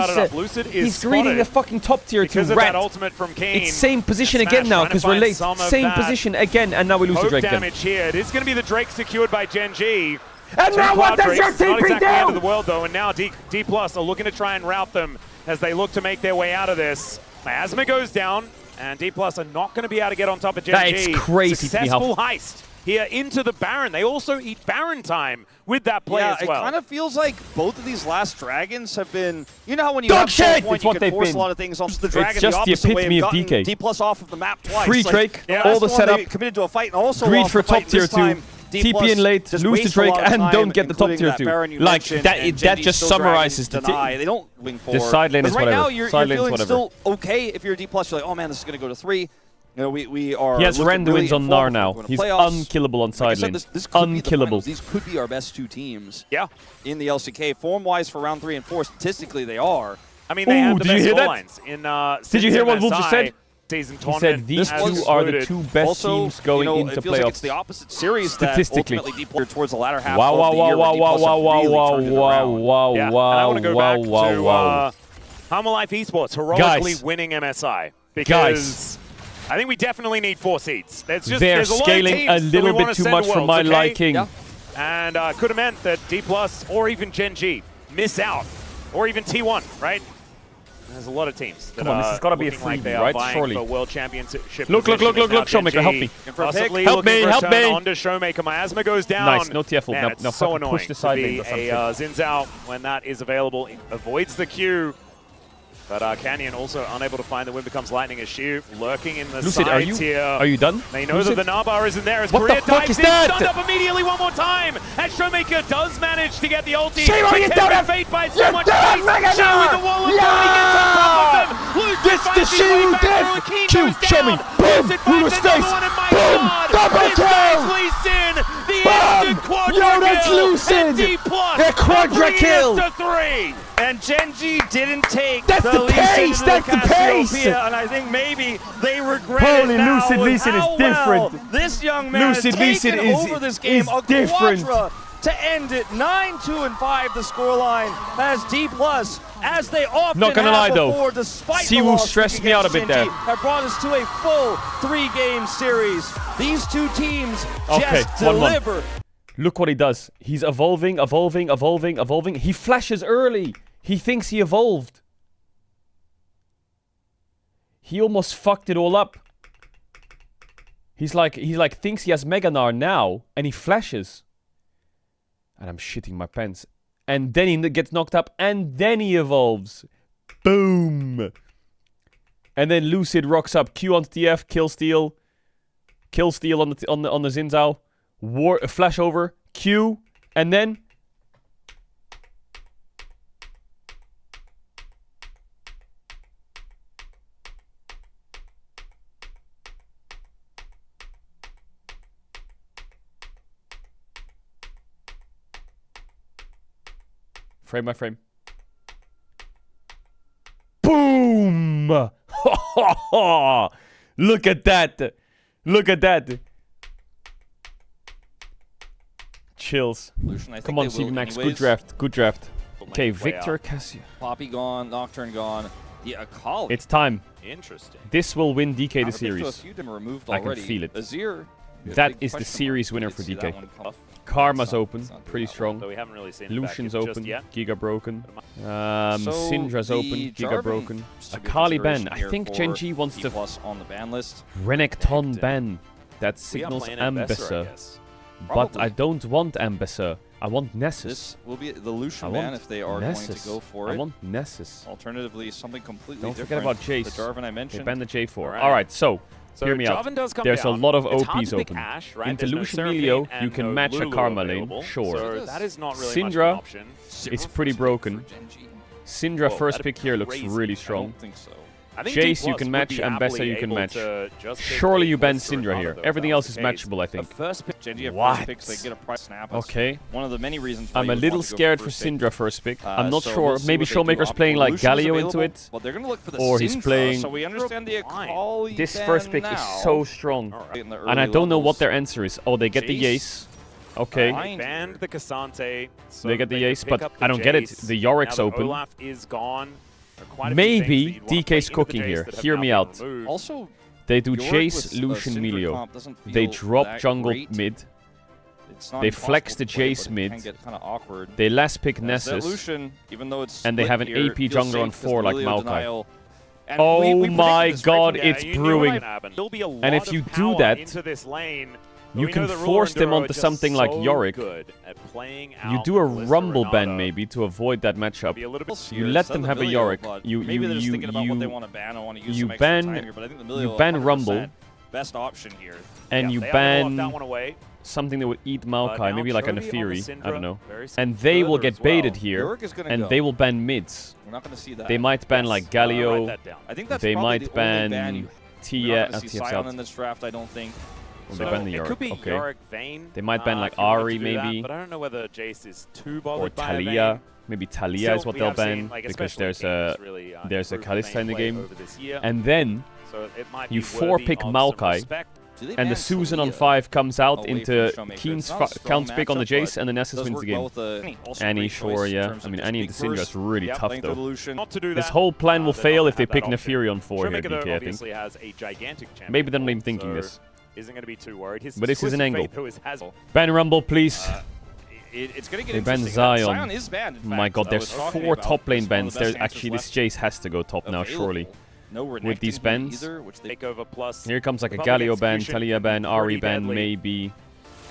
He's greeting the fucking top tier to rat. It's same position again now because we're late. Same position again, and now we lose the Drake. Damage here. It is going to be the Drake secured by Gen G. And now what does your TP not exactly do? The end of the world though, and now D+ are looking to try and rout them as they look to make their way out of this. Miasma goes down. And D+ are not going to be able to get on top of Gen G. That's crazy. Successful heist here into the Baron. They also eat Baron time with that play as well. It kind of feels like both of these last dragons have been, you know how when you Dog have shit! point, you can force a lot of things on the dragon. It's just the epitome of DK. D+ off of the map twice. Free Drake, all the setup. Committed to a fight and also greed for top tier 2. TP in late, lose the Drake, and don't get the top tier 2. Like, that just summarizes the team. They don't wing forward. The side lane is whatever. Right now, you're feeling still okay if you're D+. You're like, oh man, this is going to go to 3. You know, we are. He has random wins on Gnar now. He's unkillable on side lane. This unkillable. These could be our best 2 teams. Yeah. In the LCK, form-wise for round 3 and 4, statistically they are. I mean, they have the best goal lines in. Did you hear what Wolf just said? Season he said these 2 are the 2 best teams going into it feels playoffs. Like it's the opposite series statistically. That ultimately towards the latter half wow, of the year. Yeah, and I want to go back to Humble Life Esports heroically winning MSI because I think we definitely need 4 seeds. They're scaling a little bit too much for my liking. Yeah. And could have meant that D+ or even Gen G miss out, or even T1, right? There's a lot of teams that this has got to be a like freebie, they are right? vying Surely. For world championship. Look, Showmaker, help me. Help me. Onto Showmaker. Miasma goes down. Nice, no TF. Man, it's so annoying push the side to be a Zins out when that is available. It avoids the Q. But Canyon also unable to find the Wind Becomes Lightning as Shu lurking in the Lucid, sides here. Are you done? They know that the Narbar isn't there. As what Korea the fuck dives is that? Stunned up immediately one more time. As Showmaker does manage to get the ulti. Shame on you, don't have fate by so much space. Shu with the wall of he gets on top of them. This the Shu death. Q, show me. Boom. Ruler's face. Boom. Double kill. The instant quadra kill. Yo, that's Lucid. D+ a quadra kill. to 3. And Genji didn't take That's the pace! That's the pace! And I think maybe they regret Holy it now. Lucid Lee Sin is different. Well this young man Lucid Lee has Sin taken over this game. A different. quadra to end it. 9-2-5 the scoreline as D+, as they often Not gonna lie, have though. before, despite the Siwoo loss stressed me out a bit against there. Genji, have brought us to a full 3-game series. These two teams Okay, just 1-1. deliver. Look what he does. He's evolving. He flashes early. He thinks he evolved. He almost fucked it all up. He's like thinks he has Mega Gnar now, and he flashes. And I'm shitting my pants. And then he gets knocked up, and then he evolves. Boom. And then Lucid rocks up. Q onto TF, kill steal on the Xin Zhao. Flash over, Q, and then frame by frame. Boom! Look at that! Look at that! Chills. Come on, CV Max. Good draft. Good draft. Okay, Victor Cassia. Poppy gone, Nocturne gone. Yeah, Akali. It's time. Interesting. This will win DK the series. I can already. feel it. Azir, That is the series winner for DK. Karma's open. Pretty strong. So we haven't really seen Lucian's it back open. just yet. Giga broken. So Syndra's the open. Giga Jarvan broken. should be Akali ban. consideration I here think for Genji wants D+ to on the ban list. Renekton ban. That We are signals playing Ambassador, I Ambassador. guess. But Probably. I don't want Ambassador. I want Nessus. This will be the Lucian I ban want if they are Nessus. going to go for I it. want Nessus. Alternatively, something completely Don't different. forget about Jace. The Jarvan I They mentioned. banned the J4. Alright. Alright, so So hear me out. Jarvan does come There's down. a lot of It's hard OPs to pick open. Ashe, right? Into There's no Lucian Seraphine Melio, and you can no match a Lulu Karma lane, available. sure. So that is not really much of Syndra, an option. It's pretty broken. Syndra Whoa, first that'd pick be here looks crazy. really I strong. don't think so. I think Jace D+ you can would match, be and Bessa happily you can able match. to just pick Surely you D+ ban or Syndra none here. of those, Everything if else that's is the case. matchable, I think. The first pick, Genji have What? first picks, they get a price snap. That's Okay. one of the many reasons why I'm you a would little want to go scared for for first pick. Syndra first pick. I'm not So sure. we'll see Maybe what they do. Showmaker's playing like Lucian's Galio into available, it. Well, they're going to look for the Or he's Syndra, playing- so we understand the Akali This ban first pick now. is so strong. Alright. In the And I early don't know what levels. their answer is. Oh, they get the Jace. Jace. Okay. Fine. Banned the Cassante. So They get the can Jace, pick but up the I don't get it. Jace. The Yorick's Now that open. Olaf is gone. There are quite a few Maybe things that you'd wanna DK's play into the cooking Jace here. that have Hear now me been out. removed. Also, They do Yorick Jace, with a Lucian, Syndra Melio. comp doesn't feel They drop that jungle great. mid. It's not They impossible flex the to play, Jace but it mid. can get kind of awkward. They last pick That Nessus. Lucian, even though it's And they split have an here, AP feels jungler on safe 4 because like Melio Maokai. denial. And Oh we predicted my this right god, from the it's you knew brewing. what happened. There'll be a And lot if you of do power that, into this lane, but you we can know that Rule force and them Duro onto are just something like so Yorick. good at playing You out do a Melissa Rumble ban Renata. maybe to avoid that matchup. Be a little bit You let them have a Yorick. Maybe they're just thinking about what they want to ban. I want to use you some extra ban- time here, but I think the Melio you ban 100% Rumble. Best option here. And Yeah, you they haven't locked that ban one away. something that would eat Now Maokai, maybe like a Chovy on the Nefiri. I Syndra, don't know. very And they will further get as well. baited here. Yorick is going to And go. they will ban mids. We're not going to see that. They might ban like Write Galio. that down. I think that's They probably might the only ban ban you. We're Tia. not going to see TF's Sion out. in this draft, I don't think. Well, So they ban the it Yorick. could be Okay. Yorick Vayne. They might ban like if you wanted Ari to do that, maybe. but I don't know whether Jace is too Or bothered by a Talia. Vayne. Maybe Talia Still, is what we they'll have seen, ban like, because especially there's Kings a really, there's a improved Kalista in the play game. over this year. and then So it might you be 4-pick worthy of some Maokai, respect. Do they and the ban Susan on Talia 5 comes out away into from Showmaker? Keen's It's not a strong counter pick on the matchup, Jace, and the Nessus does wins work the game. well with the Annie. Also Annie, great sure, choice in yeah. terms I of mean, just Annie big and Syndra is burst. really Yep, tough Playing for though. the Lucian. Not to do This that. whole plan will They fail don't if they have pick that option. Nefiri on 4 here, Showmaker, though, DK, I think. obviously has a gigantic champion. Maybe they're not even pool, thinking so this. Isn't going to be too worried. His But this is an Twisted angle. Fate, though, is Hazel. Ban Rumble, please. It's going to get They ban interesting. Zion. Zion is banned, in My fact. god, I there's was talking 4 about top lane this, one of bans. the There's best actually this answers Jace has to go top now, available. surely. No With these Renekton bans. either, which they Takeover plus. Here comes like a Republic Galio ban, Execution Talia ban, pretty Ari ban, deadly. maybe.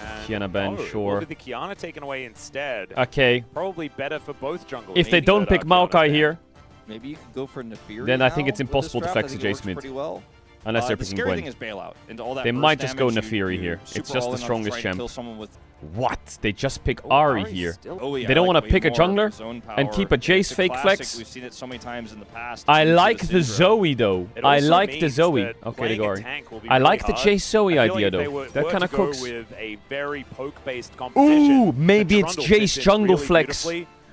And- Kiana ban, oh, sure. Look at the Kiana taken away instead. Okay. Probably better for both jungle. If they don't pick Maokai here, maybe you could go for Nefiri. Then I think now it's with this impossible to draft. flex I a think it Jace works mid. pretty well. unless they're The picking scary Gwen. thing is bailout. Into all that They burst might just go damage, Nefiri you here. It's super just all the in on strongest trying to champ. kill someone with What? They just pick Oh, Ari Ari's here. still- Oh, yeah, They don't like want to way pick a more jungler zone and power. keep a Jace It's a fake classic. flex? We've seen it so many times in the past. I It's like used the as Syndra. Zoe though. It I also like the means Zoe. that Okay, playing a Gori. tank will be I really like the hard. Chase Zoe I feel idea like if they though. were That kind of to go cooks. with a very poke-based composition. Ooh, maybe the it's Trundle Jace fits in jungle really flex. beautifully.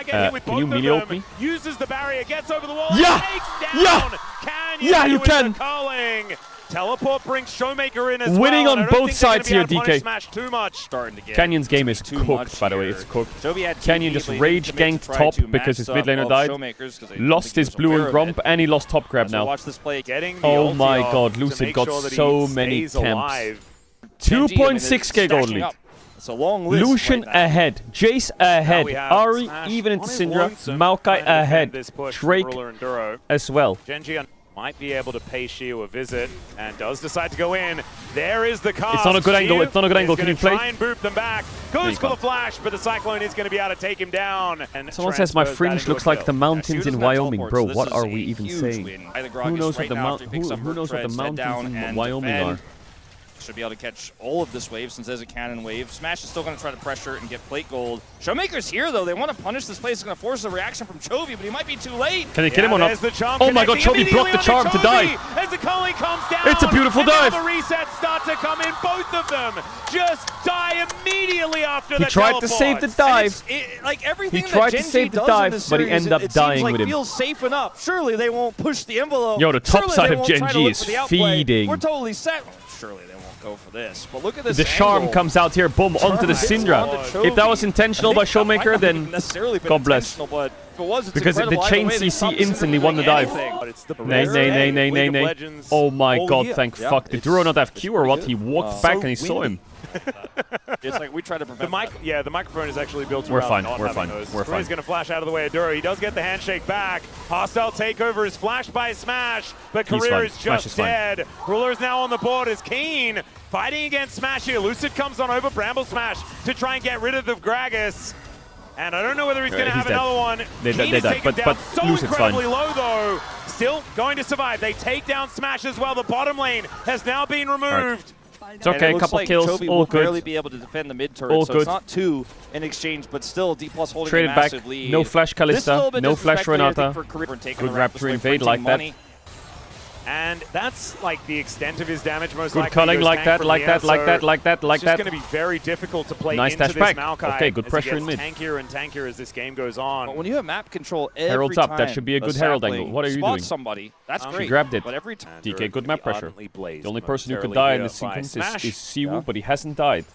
Might get hit with can you both melee of ult them. me? Uses the barrier, gets over the wall, Yeah! and takes Yeah! down Canyon. Yeah, you with the can. culling. Teleport brings Showmaker in as Winning well. on and I don't both think they're gonna sides be able here, to punish DK. Smash too much. Starting to get Canyon's game is too cooked, much by the way. here. It's cooked. Jovi had Canyon just rage ganked top because his mid laner died. Lost his blue and grump, and he lost top grab now. Watch this play. Getting the Oh ulti my off god, to Lucid make got sure that so he many stays alive. camps. 2.6k gold lead. It's a long list. Lucian right now. ahead, Jace ahead, we have Ari Smash even into on his Syndra, lonesome Maokai trying to defend ahead, this push from Drake Ruler and Duro. as well. Genji might be able to pay Shiu a visit, and does decide to go in. There is the cast. It's not a good angle. It's not a good angle. Can you play? Try and boop them back. Goes for the flash, but the Cyclone is going to be able to take him down. And someone says my fringe looks like the mountains in Wyoming, bro. What are we even saying? Who knows what the mountains in Wyoming are? Should be able to catch all of this wave since there's a cannon wave. Smash is still going to try to pressure and get plate gold. Showmaker's here, though. They want to punish this play. It's going to force a reaction from Chovy, but he might be too late. Can he kill him or not? Oh my god, Chovy blocked the charm to die. As the Culling comes down. It's a beautiful dive. The resets start to come in. Both of them just die immediately after the He tried to save the dive. Like everything he tried to save the dive, but he ended up dying with him. It feels safe enough. Surely they won't push the envelope. Yo, the top side of Genji is feeding. We're totally set. Surely they won't go for this. But look at this. The charm comes out here, boom, onto the Syndra. If that was intentional by Showmaker, then God bless. Because the chain CC instantly won the dive. Nay. Oh my god, thank fuck. Did Duro not have Q or what? He walked back and he saw him. It's like we try to prevent the microphone is actually built around not having those. We're fine. He's going to flash out of the way of Duro. He does get the handshake back. Hostile takeover is flashed by Smash, but Career is just dead. Ruler is now on the board as Keen fighting against Smash here. Lucid comes on over Bramble Smash to try and get rid of the Gragas. And I don't know whether he's going to have another one. Keen is taken down so incredibly low, though. Still going to survive. They take down Smash as well. The bottom lane has now been removed. It's okay, a couple like kills, Chovy all will good. barely be able to defend the mid turret, All so good. It's not two in exchange, but still D+ holding Traded a massive back. lead. No flash Kalista, no flash Renata. Good Raptor invade like that. And that's like the extent of his damage most good likely. culling like that. It's just going to be very difficult to play nice into dash this back. Maokai. Okay, good pressure in mid. Tankier and tankier as this game goes on. But when you have map control every Herald's up. That should be a good Herald angle. What are you doing? Somebody. That's great. She grabbed it. But every time. DK, good map pressure. The only person who could die in this sequence is Siwu, but he hasn't died.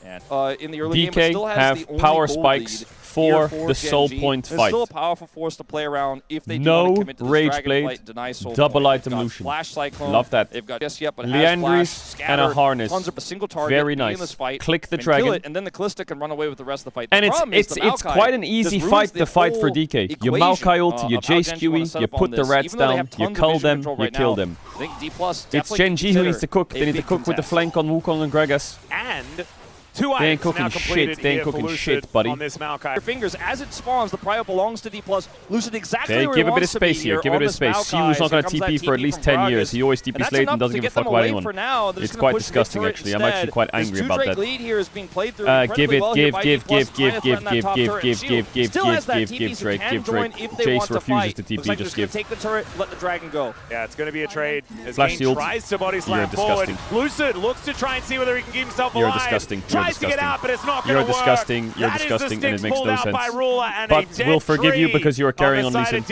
In the early game, it still DK has the have only power gold spikes lead for here the soul Genji. point There's fight. still a powerful force to play around if they do want to commit to this Rage Dragon Blade, fight, deny soul double point. item Lucian. Flash Cyclone. Love that. They've got but Leandris and a harness. Tons of a single target. Very nice. In this fight, click the and dragon. Kill it, and then the Kalista can run away with the rest of the fight. And it's quite an easy fight to fight for DK. You Maokai ult, you Jace QE, you put the rats down, you cull them, you kill them. It's Genji who needs to cook. They need to cook with the flank on Wukong and Gragas. And two they ain't cooking shit. They ain't cooking shit, buddy. On this Maokai. Your fingers as it spawns. The prio belongs to D+. Lucid exactly okay, where give he a bit of wants space to be here. Give a bit of space. Siwu's not going to TP for at least 10 years. He always TPs late and doesn't give a fuck about anyone. It's quite disgusting, actually. I'm actually quite angry about that. Give Drake. Jace refuses to TP. Just give. Take the turret. Let the dragon go. Yeah, it's going to be a trade. Flash the ult. Tries to body slam forward. Lucid looks to try and see whether he can keep himself alive. You're disgusting. Tries to get out, but it's not You're going to work. disgusting, and it makes no sense. But But we'll forgive you because you are carrying on Lee Sin.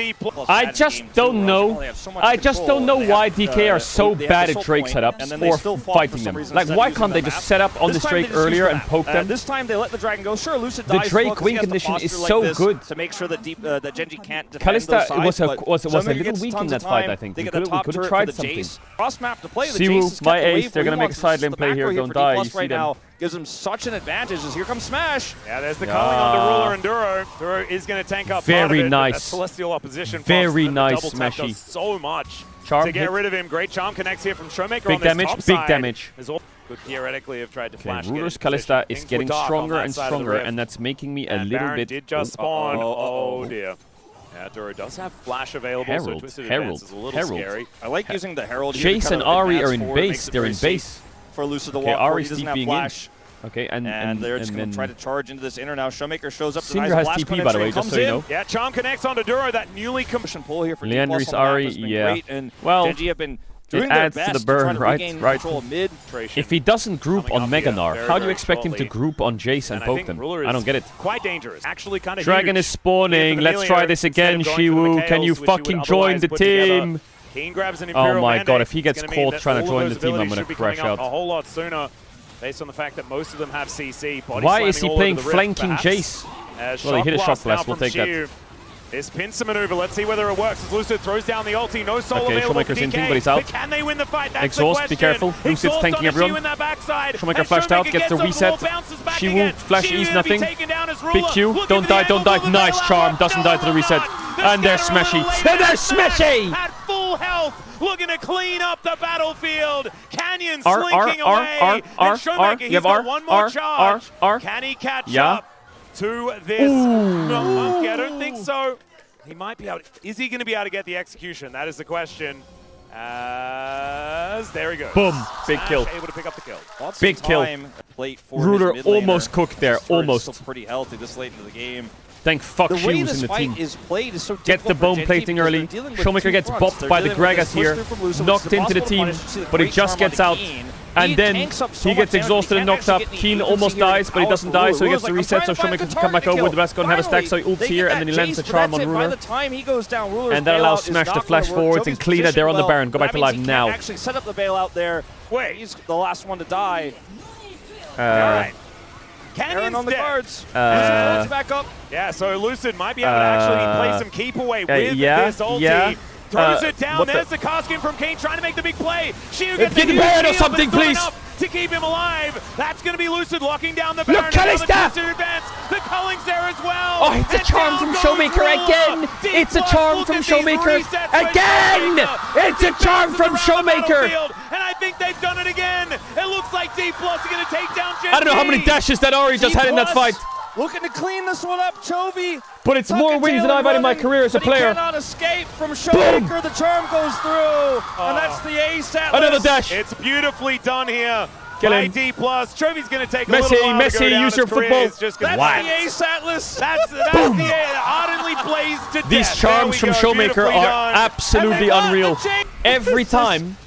I just don't know. I just don't know why DK are so bad at Drake setups or fighting them. Like, why can't they just set up on this Drake earlier and poke them? This time they let the dragon go. Sure, Lucid the dies. Drake win condition is so good. To make sure that Genji can't defend those Kalista sides, was a little weak in that fight, I think. We could have tried something. Cross map to play. Siwu, my ace, they're going to make a side lane play here. Don't die. You see them. Gives him such an advantage as here comes Smash. Yeah, there's the calling on the Ruler and Duro. Duro is going to tank up very part of it, nice. That Celestial opposition. Very nice, Smashy. Smashy. So much charm to get hit. rid of him. Great charm connects here from Showmaker big on this damage, top big side. damage. Could theoretically have tried to flash. Ruler's Kalista is getting stronger and stronger, and that's making me a little Baron bit. Did just spawn. Oh dear. Yeah, Duro does have flash available, so Twisted Advance is a little scary. I like using the Herald. Jace and Ahri are in base. They're in base. For Lucid to okay, walk Ahri's doesn't have TPing flash. in. Okay, and they're just going to try to charge into this inner now. Showmaker shows up. Syndra has TP, by the way, just so you know. Yeah, charm connects onto Duro. That newly commissioned pull here for Leandris, Ahri, yeah. Well, it adds to the burn, right? If he doesn't group on Meganar, how do you expect him to group on Jace and poke them? I don't get it. Quite dangerous. Actually, kind of. Dragon is spawning. Let's try this again, Siwu. Can you fucking join the team? Oh my god, if he gets caught trying to join the team, I'm going to crash out. A whole lot sooner, based on the fact that most of them have CC. Why is he playing flanking Jace? Well, he hit a shot blast. We'll take that. This pincer maneuver, let's see whether it works as Lucid throws down the ulti. No soul available for DK. In team, but he's out. But can they win the fight? That's Exhaust, the be careful. Lucid's tanking everyone. Showmaker flashed out, gets the reset. Siwu, flash E's nothing. Big Q, don't die. Nice charm, doesn't die to the reset. And they're smashy. And they're smashy! At full health, looking to clean up the battlefield. Canyon slinking away. And Showmaker, he's got one more charge. Can he catch up to this monkey? I don't think so. He might be able to. Is he going to be able to get the execution? That is the question. As there he goes. Boom. Big kill. Able to pick up the kill. Big kill. Ruler almost cooked there. Almost. Still pretty healthy this late into the game. Thank fuck the she way was this in the fight team. is played is so Get the bone plating early. Showmaker gets bopped by the Gragas here. Knocked into the team, but he just gets out. And then he gets exhausted and knocked up. Keen almost dies, but he doesn't die, so he gets the reset, so Showmaker can come back over with the best gun, have a stack, so he ults here, and then he lands the charm on Ruler. And that allows Smash to flash forwards and clean it there on the Baron. Go back to live now. Actually set up the bailout there. Wait, he's the last one to die. Alright. Canyon's on the guards. Back up. Yeah, so Lucid might be able to actually play some keep away with this ulti. Throws it down. There's the Kaskin from Kane trying to make the big play. Shiu gets get the Baron or something, please. To keep him alive. That's going to be Lucid locking down the Baron. Look, Kalista! The Culling's there as well. Oh, it's a charm from Showmaker again. It's a charm from Showmaker again. It's a charm from Showmaker. And I think they've done it again. It looks like D+ are going to take down Gen I don't know how many dashes that Ori just had in that fight. Looking to clean this one up, Chovy. But it's more wins than I've had in my career as a player. He cannot escape from Showmaker. The charm goes through, and that's the ace Atlas. Another dash. It's beautifully done here. Kill him. D+. Chovy's going to take a little while to go down. use your football. That's the ace Atlas. That's the ardently blazed to death. These charms from Showmaker are absolutely unreal. Every time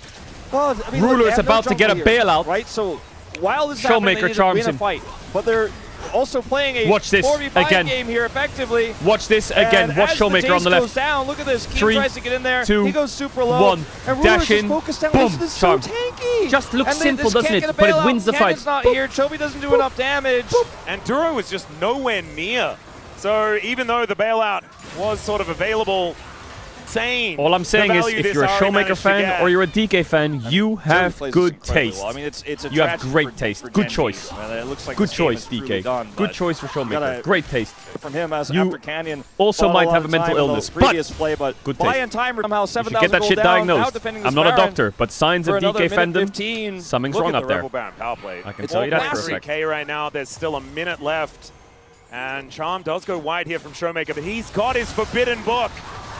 Ruler is about to get a bailout, right? So while this Showmaker charms him. Fight, but they're also playing a Watch this 4v5 again. game here effectively. Watch this again. Watch Showmaker on the left. Goes down. Look at this. Keen 3, tries to get in there. 2, he goes super low. 1. And Dash in. Boom. Boom. So tanky. Just looks and simple, doesn't it? But it wins the fight. Not here. Chovy doesn't do enough damage. And Duro was just nowhere near. So even though the bailout was sort of available, all I'm saying is, if you're a Showmaker fan or you're a DK fan, you have good taste. Well. I mean, it's a you have great taste. Good choice. It looks like good choice, DK. Done, good choice for Showmaker. Great taste. From him as you after Canyon also might have a mental illness, but good taste. Somehow you should get that shit diagnosed. I'm not a doctor, but signs of DK fandom, something's wrong up there. I can tell you that for a fact. Right now, there's still a minute left, and Charm does go wide here from Showmaker, but he's got his forbidden book.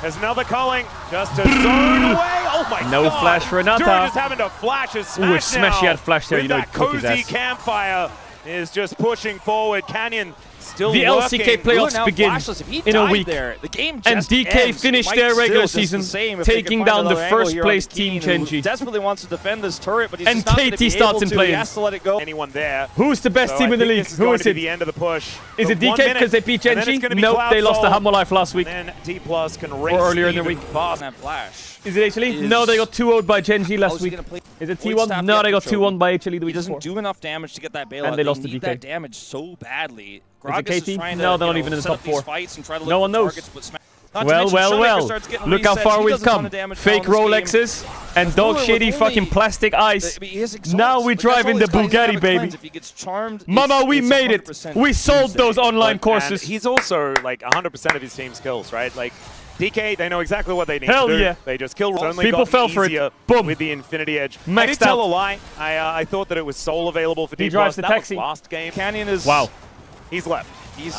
There's another Culling, just to zone away. Oh my god! No flash for Anata. Duro just having to flash his smash. Ooh, if Smash had flash there, you know, that cozy campfire is just pushing forward. Canyon still the working. LCK playoffs begin in a week, the game and DK finished their regular season, taking down the first place team Genji. Desperately wants to defend this turret, but he's and just not KT starts in play. He has to let it go. Anyone there? Who's the best team in the league? Who is it? The end of the push. Is it DK because they beat Genji? Nope, they lost to Hammer Life last week. Then D+ can race or earlier in the week. Flash. Is it actually? No, they got 2-0'd by Genji last week. Is it T1? No, they got 2-1 by HLE the week before. He doesn't do enough damage to get that bailout. And they lost to DK. That damage so badly. Is it KT? No, they're not even in the top 4. No one knows. Well. Look how far we've come. Fake Rolexes and dog shitty fucking plastic ice. Now we drive in the Bugatti, baby. Mama, we made it. We sold those online courses. He's also like 100% of his team's kills, right? Like DK, they know exactly what they need to do. Yeah. They just kill. People fell for it. Boom. With the Infinity Edge. Maxed I did tell a lie. I thought that it was Soul available for D+. He drives the that taxi. Was last game. Canyon is... Wow. He's left.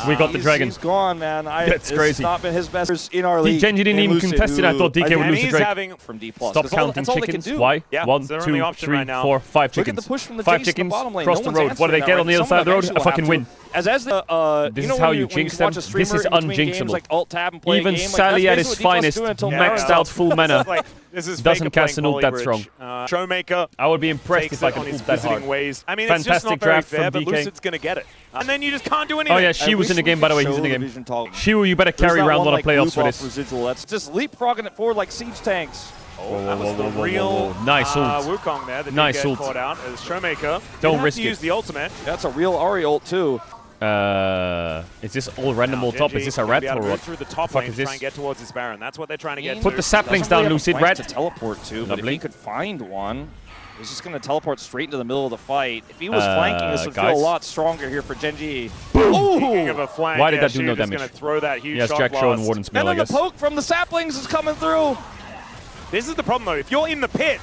We got the dragon. He's gone, man. That's crazy. It's not been his best in our league. Genji didn't even contest it. I thought DK would lose the dragon. From D+. Stop counting chickens. Why? Yeah, 1, 2, 3, 4, 5 chickens. Look at the push from the 5 Jace chickens. in the bottom lane. Cross the road. What do they get on the other side of the road? A fucking win. This is how you jinx them. This is unjinxable. Even Sally at his finest, maxed out full mana, doesn't cast an ult that strong. Showmaker. I would be impressed if I could ult that hard. I mean, it's just not very fair, but Lucid's going to get it. And then you just can't do anything. Oh yeah, she was in the game, by the way. He's in the game. Shiwu, you better carry round a lot of playoffs for this. That's just leapfrogging it forward like siege tanks. Oh, that was the real nice ult. Wukong there that nice did ult. get caught out as Showmaker. Don't risk it. Use the ultimate. That's a real Ahri ult too. Is this all random ult top? Is this a rat or what? Through the top lane, try and get towards this Baron. That's what they're trying to get. Put the saplings down, Lucid. Rat. To teleport to, but if he could find one. He's just going to teleport straight into the middle of the fight. If he was flanking, this would feel a lot stronger here for Genji. Speaking of a flank, Why did that do no damage? Gonna throw that huge yes, shock Jack blast. showing Warden's mill, And I then guess. the poke from the saplings is coming through. This is the problem, though. If you're in the pit,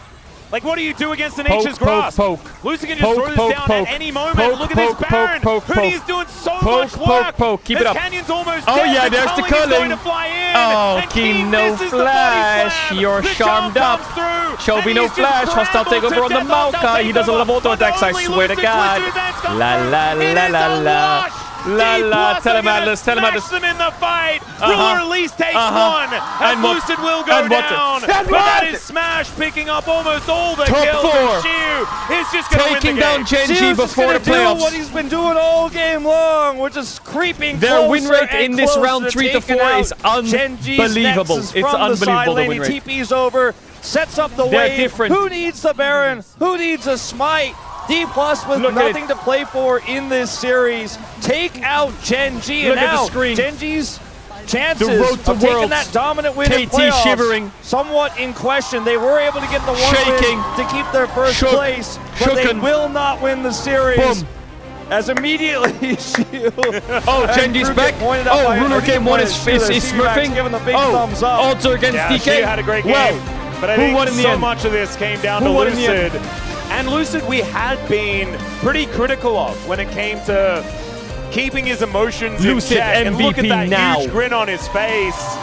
like, what do you do against the Nature's Grasp? Poke. Lucy can just throw this down at any moment. Look at this Baron. Hoodie is doing so much work. Keep it up. Canyon's almost Oh, dead. yeah, there's the Culling is going culling. to fly in. Oh, And Keem, Keem no misses the body flash. slam. You're The charmed jump up. comes through, Shelby, and no he's just flash. Hostile scrambled takeover on to the death. Hostile Maokai. He doesn't takeover. have auto attacks, I Only swear to Lucid God. Twisted Advance comes La through. la It la is la a la. wash. La la, Smash Telemadness. them in the fight. Ruler at least takes one. And what? Lucid will go And what? down. And But what? that is Smash picking up almost all the Top kills. four. And Shiu is just going to win the Taking game. down Genji Zeus is before gonna the do playoffs. what he's been doing all game long, which is creeping Their closer win rate and in this closer round 3 to taking 4 out is Genji's unbelievable. Nexus It's from unbelievable, the side the lane. win He rate. TP's over, sets up the They're wave. different. Who needs the Baron? Who needs a smite? D+ with Look at nothing to play for in this series. Take out Genji, Look and at the now screen. Genji's chances The road to of taking Worlds. that dominant win in KT playoffs shivering. somewhat in question. They were able to get the one Shaking. win to keep their first Shook. place, but they Shooken. will not win the series. Boom. As immediately Shield Oh, Genji's back. Oh, Ruler game 1 is smurfing. Giving the big Oh, thumbs up. also against Yeah, DK. Shiu had a great game. Well, but I who think won in the so end? much of this came down Who to won in the end? Lucid. And Lucid we had been pretty critical of when it came to keeping his emotions Lucid in check. And look at MVP that now. huge grin on his face.